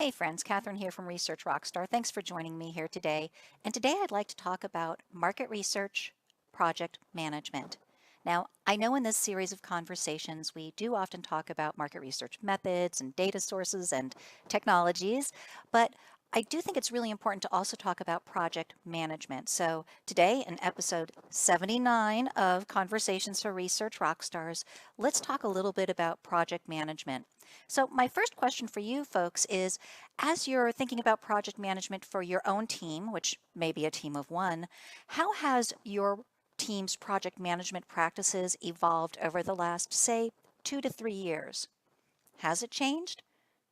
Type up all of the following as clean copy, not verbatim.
Hey friends, Catherine here from Research Rockstar. Thanks for joining me here today. And today I'd like to talk about market research, project management. Now, I know in this series of conversations, we do often talk about market research methods and data sources and technologies, but I do think it's really important to also talk about project management. So today, in episode 79 of Conversations for Research Rockstars, let's talk a little bit about project management. So my first question for you folks is, as you're thinking about project management for your own team, which may be a team of one, how has your team's project management practices evolved over the last, say, 2 to 3 years? Has it changed?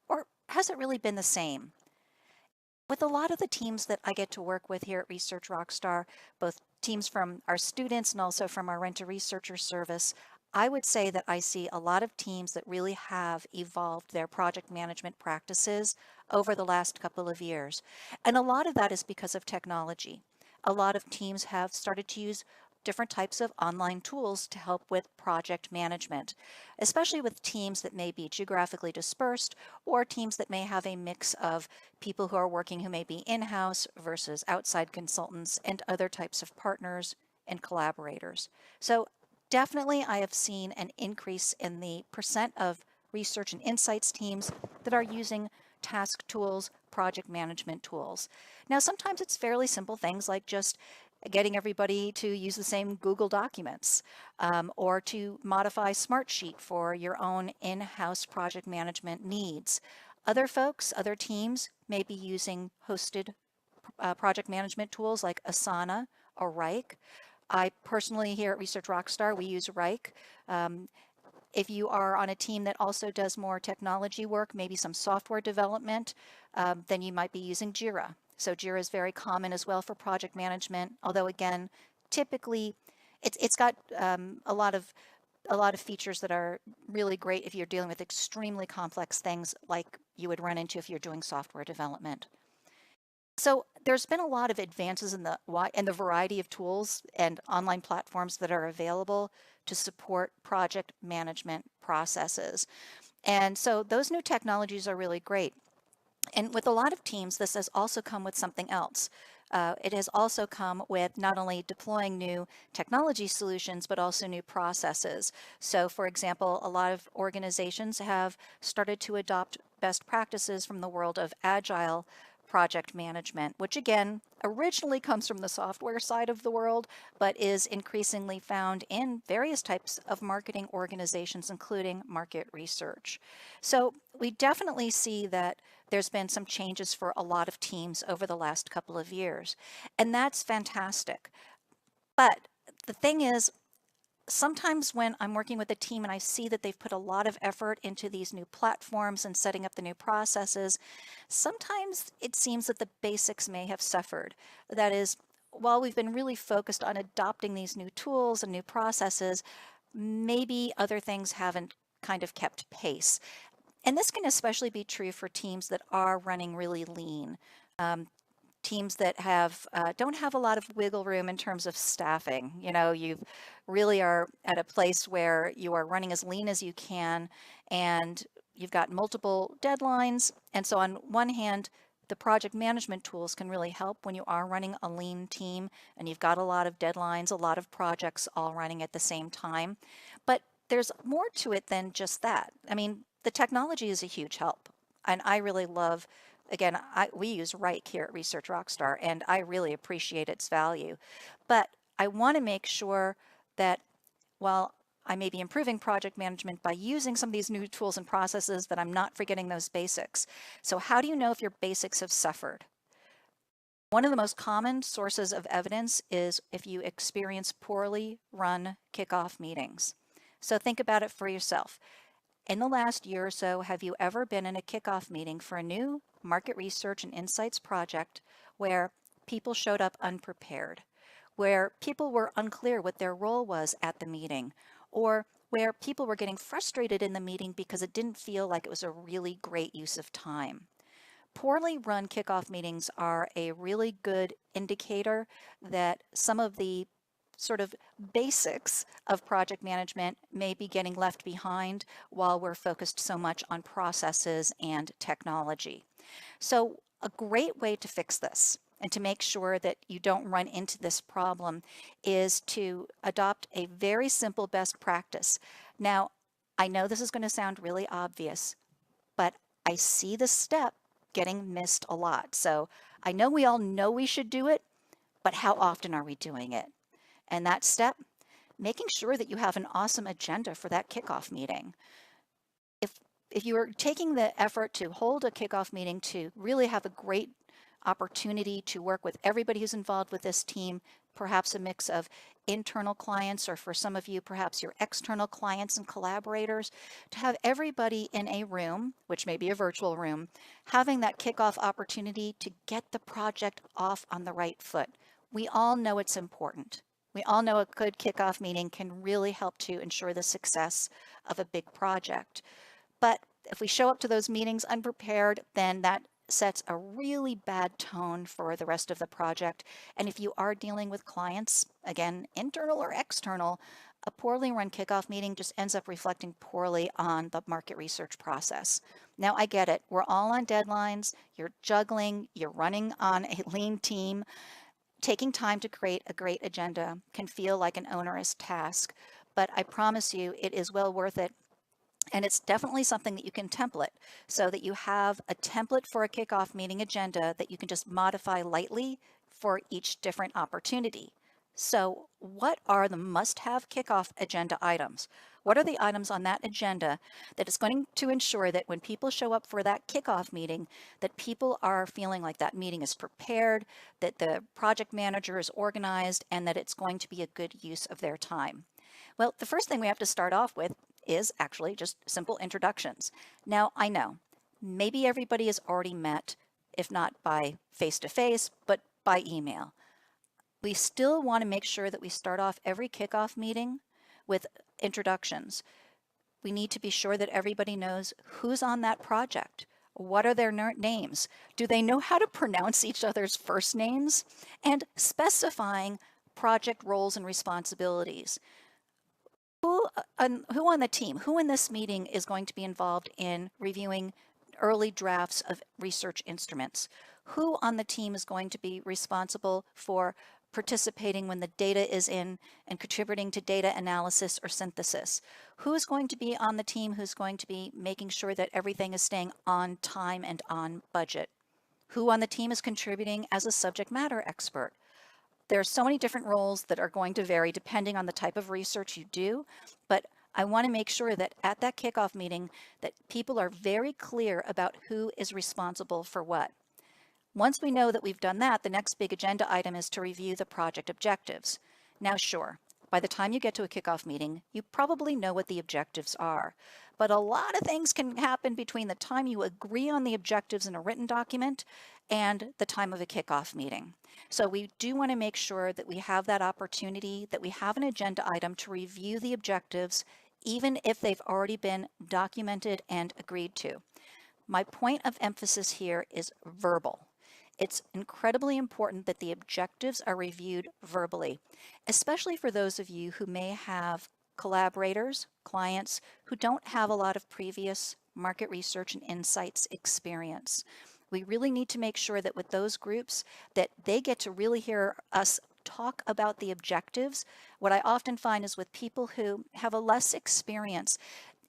Or has it really been the same? With a lot of the teams that I get to work with here at Research Rockstar, both teams from our students and also from our Rent-A-Researcher service, I would say that I see a lot of teams that really have evolved their project management practices over the last couple of years. And a lot of that is because of technology. A lot of teams have started to use different types of online tools to help with project management, especially with teams that may be geographically dispersed or teams that may have a mix of people who are working who may be in-house versus outside consultants and other types of partners and collaborators. So definitely I have seen an increase in the percent of research and insights teams that are using task tools, project management tools. Now, sometimes it's fairly simple things like just getting everybody to use the same Google Documents or to modify Smartsheet for your own in-house project management needs. Other folks, other teams may be using hosted project management tools like Asana or Rike. I personally here at Research Rockstar, we use Rike. If you are on a team that also does more technology work, maybe some software development, then you might be using Jira. So Jira is very common as well for project management, although again, typically it's got a lot of features that are really great if you're dealing with extremely complex things like you would run into if you're doing software development. So there's been a lot of advances in the variety of tools and online platforms that are available to support project management processes. And so those new technologies are really great. And with a lot of teams, this has also come with something else. It has also come with not only deploying new technology solutions, but also new processes. So for example, a lot of organizations have started to adopt best practices from the world of agile project management, which again, originally comes from the software side of the world, but is increasingly found in various types of marketing organizations, including market research. So we definitely see that there's been some changes for a lot of teams over the last couple of years, and that's fantastic. But the thing is, sometimes when I'm working with a team and I see that they've put a lot of effort into these new platforms and setting up the new processes, sometimes it seems that the basics may have suffered. That is, while we've been really focused on adopting these new tools and new processes, maybe other things haven't kind of kept pace. And this can especially be true for teams that are running really lean. Teams that have don't have a lot of wiggle room in terms of staffing. You know, you really are at a place where you are running as lean as you can, and you've got multiple deadlines. And so on one hand, the project management tools can really help when you are running a lean team and you've got a lot of deadlines, a lot of projects all running at the same time. But there's more to it than just that. I mean, the technology is a huge help. And I really love, again, we use Rike here at Research Rockstar, and I really appreciate its value. But I want to make sure that while I may be improving project management by using some of these new tools and processes, that I'm not forgetting those basics. So how do you know if your basics have suffered? One of the most common sources of evidence is if you experience poorly run kickoff meetings. So think about it for yourself. In the last year or so, have you ever been in a kickoff meeting for a new market research and insights project where people showed up unprepared, where people were unclear what their role was at the meeting, or where people were getting frustrated in the meeting because it didn't feel like it was a really great use of time? Poorly run kickoff meetings are a really good indicator that some of the sort of basics of project management may be getting left behind while we're focused so much on processes and technology. So a great way to fix this and to make sure that you don't run into this problem is to adopt a very simple best practice. Now, I know this is going to sound really obvious, but I see this step getting missed a lot. So I know we all know we should do it, but how often are we doing it? And that step, making sure that you have an awesome agenda for that kickoff meeting. If if you are taking the effort to hold a kickoff meeting to really have a great opportunity to work with everybody who's involved with this team, perhaps a mix of internal clients, or for some of you, perhaps your external clients and collaborators, to have everybody in a room, which may be a virtual room, having that kickoff opportunity to get the project off on the right foot. We all know it's important. We all know a good kickoff meeting can really help to ensure the success of a big project. But if we show up to those meetings unprepared, then that sets a really bad tone for the rest of the project. And if you are dealing with clients, again, internal or external, a poorly run kickoff meeting just ends up reflecting poorly on the market research process. Now, I get it. We're all on deadlines. You're juggling. You're running on a lean team. Taking time to create a great agenda can feel like an onerous task, but I promise you it is well worth it. And it's definitely something that you can template so that you have a template for a kickoff meeting agenda that you can just modify lightly for each different opportunity. So what are the must-have kickoff agenda items? What are the items on that agenda that is going to ensure that when people show up for that kickoff meeting, that people are feeling like that meeting is prepared, that the project manager is organized, and that it's going to be a good use of their time? Well, the first thing we have to start off with is actually just simple introductions. Now, I know maybe everybody has already met, if not by face-to-face, but by email. We still want to make sure that we start off every kickoff meeting with introductions. We need to be sure that everybody knows who's on that project. What are their names? Do they know how to pronounce each other's first names? And specifying project roles and responsibilities. Who on the team, who in this meeting is going to be involved in reviewing early drafts of research instruments? Who on the team is going to be responsible for participating when the data is in and contributing to data analysis or synthesis? Who is going to be on the team who's going to be making sure that everything is staying on time and on budget? Who on the team is contributing as a subject matter expert? There are so many different roles that are going to vary depending on the type of research you do, but I want to make sure that at that kickoff meeting that people are very clear about who is responsible for what. Once we know that we've done that, the next big agenda item is to review the project objectives. Now, sure, by the time you get to a kickoff meeting, you probably know what the objectives are, but a lot of things can happen between the time you agree on the objectives in a written document and the time of a kickoff meeting. So we do want to make sure that we have that opportunity, that we have an agenda item to review the objectives, even if they've already been documented and agreed to. My point of emphasis here is verbal. It's incredibly important that the objectives are reviewed verbally, especially for those of you who may have collaborators, clients who don't have a lot of previous market research and insights experience. We really need to make sure that with those groups that they get to really hear us talk about the objectives. What I often find is with people who have a less experience,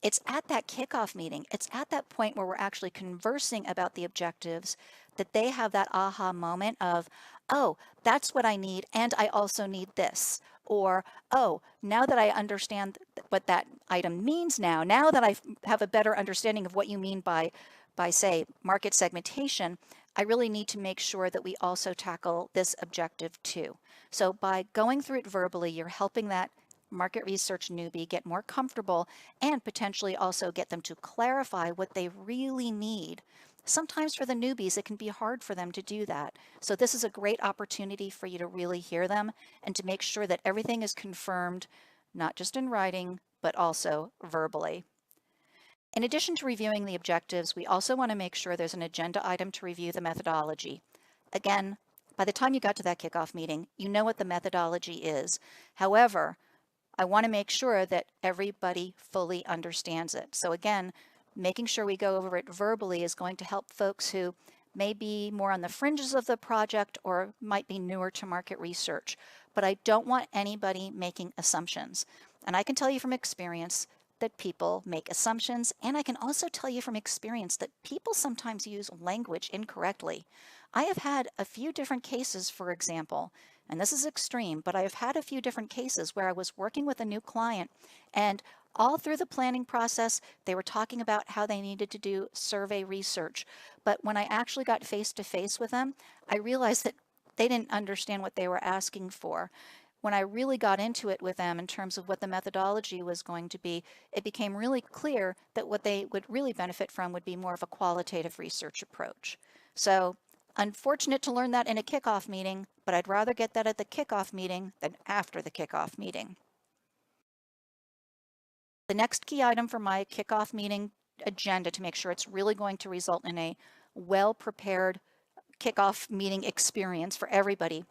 it's at that kickoff meeting, it's at that point where we're actually conversing about the objectives that they have that aha moment of, oh, that's what I need, and I also need this. Or, oh, now that I understand what that item means now that I have a better understanding of what you mean by say, market segmentation, I really need to make sure that we also tackle this objective too. So by going through it verbally, you're helping that market research newbie get more comfortable and potentially also get them to clarify what they really need. Sometimes for the newbies, it can be hard for them to do that. So this is a great opportunity for you to really hear them and to make sure that everything is confirmed, not just in writing, but also verbally. In addition to reviewing the objectives, we also want to make sure there's an agenda item to review the methodology. Again, by the time you got to that kickoff meeting, you know what the methodology is. However, I want to make sure that everybody fully understands it. So again, making sure we go over it verbally is going to help folks who may be more on the fringes of the project or might be newer to market research. But I don't want anybody making assumptions. And I can tell you from experience that people make assumptions, and I can also tell you from experience that people sometimes use language incorrectly. I have had a few different cases, for example, and this is extreme, but I have had a few different cases where I was working with a new client, and all through the planning process, they were talking about how they needed to do survey research. But when I actually got face to face with them, I realized that they didn't understand what they were asking for. When I really got into it with them in terms of what the methodology was going to be, it became really clear that what they would really benefit from would be more of a qualitative research approach. So, unfortunate to learn that in a kickoff meeting, but I'd rather get that at the kickoff meeting than after the kickoff meeting. The next key item for my kickoff meeting agenda to make sure it's really going to result in a well-prepared kickoff meeting experience for everybody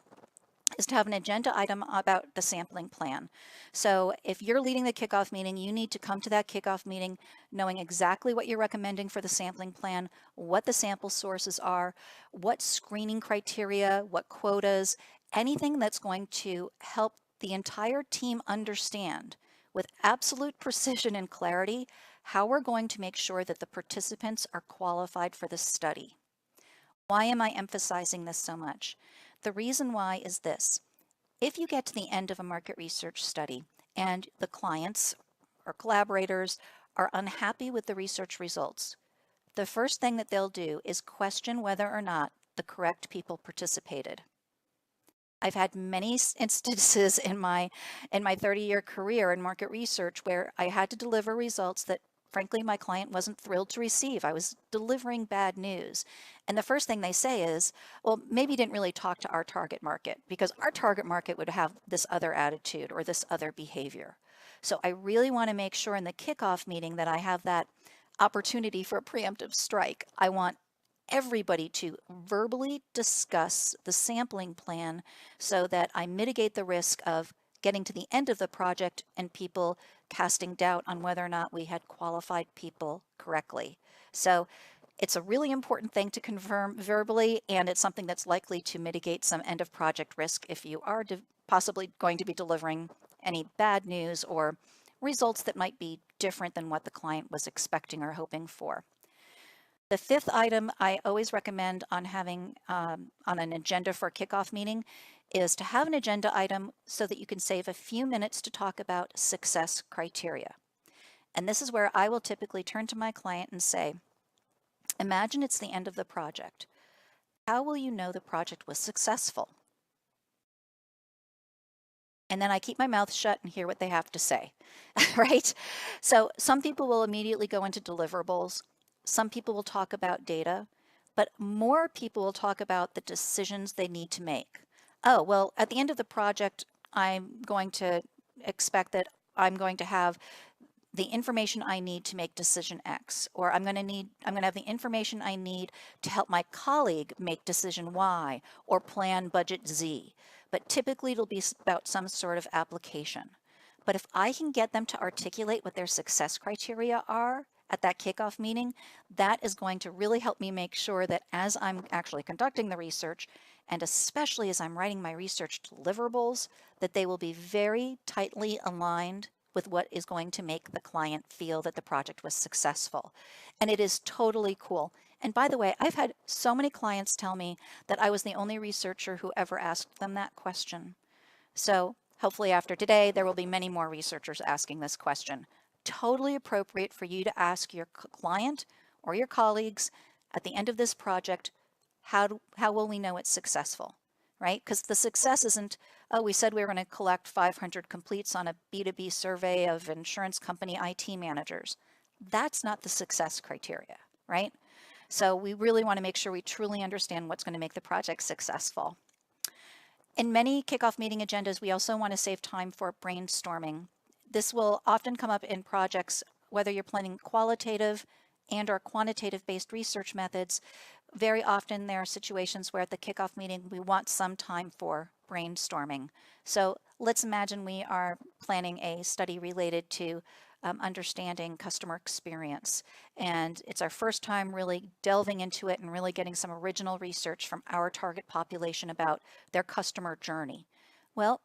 is to have an agenda item about the sampling plan. So if you're leading the kickoff meeting, you need to come to that kickoff meeting knowing exactly what you're recommending for the sampling plan, what the sample sources are, what screening criteria, what quotas, anything that's going to help the entire team understand with absolute precision and clarity how we're going to make sure that the participants are qualified for the study. Why am I emphasizing this so much? The reason why is this. If you get to the end of a market research study and the clients or collaborators are unhappy with the research results, the first thing that they'll do is question whether or not the correct people participated. I've had many instances in my 30-year career in market research where I had to deliver results that frankly my client wasn't thrilled to receive. I was delivering bad news. And the first thing they say is, well, maybe you didn't really talk to our target market because our target market would have this other attitude or this other behavior. So I really want to make sure in the kickoff meeting that I have that opportunity for a preemptive strike. I want everybody to verbally discuss the sampling plan so that I mitigate the risk of getting to the end of the project and people casting doubt on whether or not we had qualified people correctly. So it's a really important thing to confirm verbally, and it's something that's likely to mitigate some end of project risk if you are possibly going to be delivering any bad news or results that might be different than what the client was expecting or hoping for. The fifth item I always recommend on having on an agenda for a kickoff meeting is to have an agenda item so that you can save a few minutes to talk about success criteria. And this is where I will typically turn to my client and say, imagine it's the end of the project. How will you know the project was successful? And then I keep my mouth shut and hear what they have to say, right? So some people will immediately go into deliverables. Some people will talk about data, but more people will talk about the decisions they need to make. Oh, well, at the end of the project, I'm going to expect that I'm going to have the information I need to make decision X, or I'm going to have the information I need to help my colleague make decision Y or plan budget Z. But typically it'll be about some sort of application. But if I can get them to articulate what their success criteria are at that kickoff meeting, that is going to really help me make sure that as I'm actually conducting the research, and especially as I'm writing my research deliverables, that they will be very tightly aligned with what is going to make the client feel that the project was successful. And it is totally cool. And by the way, I've had so many clients tell me that I was the only researcher who ever asked them that question. So hopefully after today, there will be many more researchers asking this question. Totally appropriate for you to ask your client or your colleagues at the end of this project, how will we know it's successful, right? Because the success isn't, oh, we said we were going to collect 500 completes on a B2B survey of insurance company IT managers. That's not the success criteria, right? So we really want to make sure we truly understand what's going to make the project successful. In many kickoff meeting agendas, we also want to save time for brainstorming. This will often come up in projects, whether you're planning qualitative and or quantitative based research methods. Very often there are situations where at the kickoff meeting, we want some time for brainstorming. So let's imagine we are planning a study related to understanding customer experience. And it's our first time really delving into it and really getting some original research from our target population about their customer journey. Well,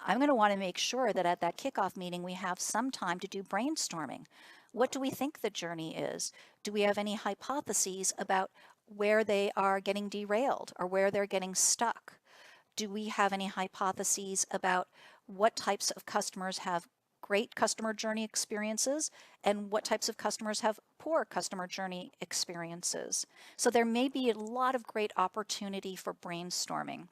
I'm going to want to make sure that at that kickoff meeting we have some time to do brainstorming. What do we think the journey is? Do we have any hypotheses about where they are getting derailed or where they're getting stuck? Do we have any hypotheses about what types of customers have great customer journey experiences and what types of customers have poor customer journey experiences? So there may be a lot of great opportunity for brainstorming.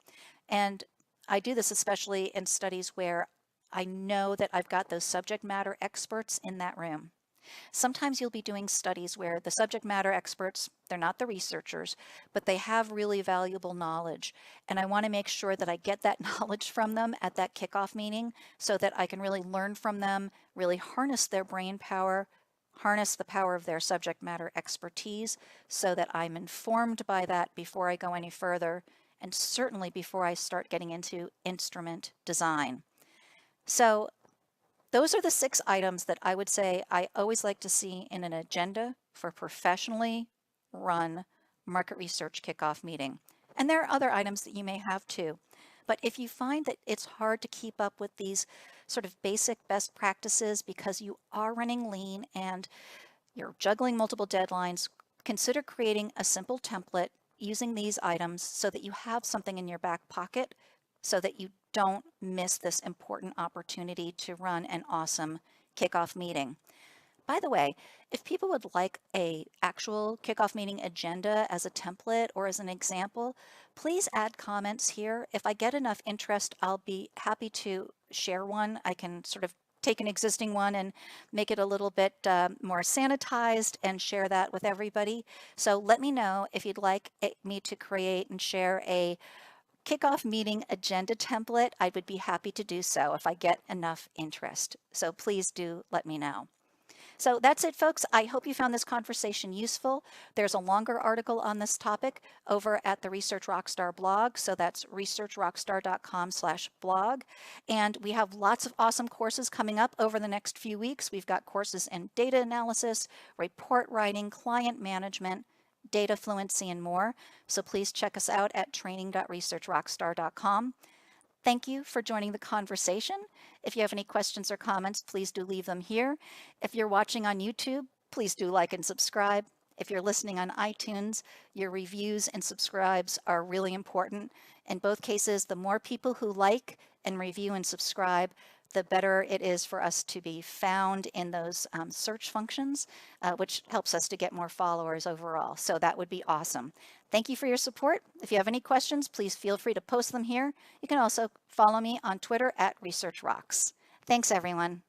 And I do this especially in studies where I know that I've got those subject matter experts in that room. Sometimes you'll be doing studies where the subject matter experts, they're not the researchers, but they have really valuable knowledge. And I want to make sure that I get that knowledge from them at that kickoff meeting so that I can really learn from them, really harness their brain power, harness the power of their subject matter expertise so that I'm informed by that before I go any further, and certainly before I start getting into instrument design. So those are the 6 items that I would say I always like to see in an agenda for professionally run market research kickoff meeting. And there are other items that you may have too. But if you find that it's hard to keep up with these sort of basic best practices because you are running lean and you're juggling multiple deadlines, consider creating a simple template using these items so that you have something in your back pocket so that you don't miss this important opportunity to run an awesome kickoff meeting. By the way, if people would like a actual kickoff meeting agenda as a template or as an example, please add comments here. If I get enough interest, I'll be happy to share one. I can sort of take an existing one and make it a little bit more sanitized and share that with everybody. So let me know if you'd like me to create and share a kickoff meeting agenda template. I would be happy to do so if I get enough interest. So please do let me know. So that's it, folks. I hope you found this conversation useful. There's a longer article on this topic over at the Research Rockstar blog. So that's researchrockstar.com/blog. And we have lots of awesome courses coming up over the next few weeks. We've got courses in data analysis, report writing, client management, data fluency, and more. So please check us out at training.researchrockstar.com. Thank you for joining the conversation. If you have any questions or comments, please do leave them here. If you're watching on YouTube, please do like and subscribe. If you're listening on iTunes, your reviews and subscribes are really important. In both cases, the more people who like and review and subscribe, the better it is for us to be found in those search functions, which helps us to get more followers overall. So that would be awesome. Thank you for your support. If you have any questions, please feel free to post them here. You can also follow me on Twitter at ResearchRocks. Thanks, everyone.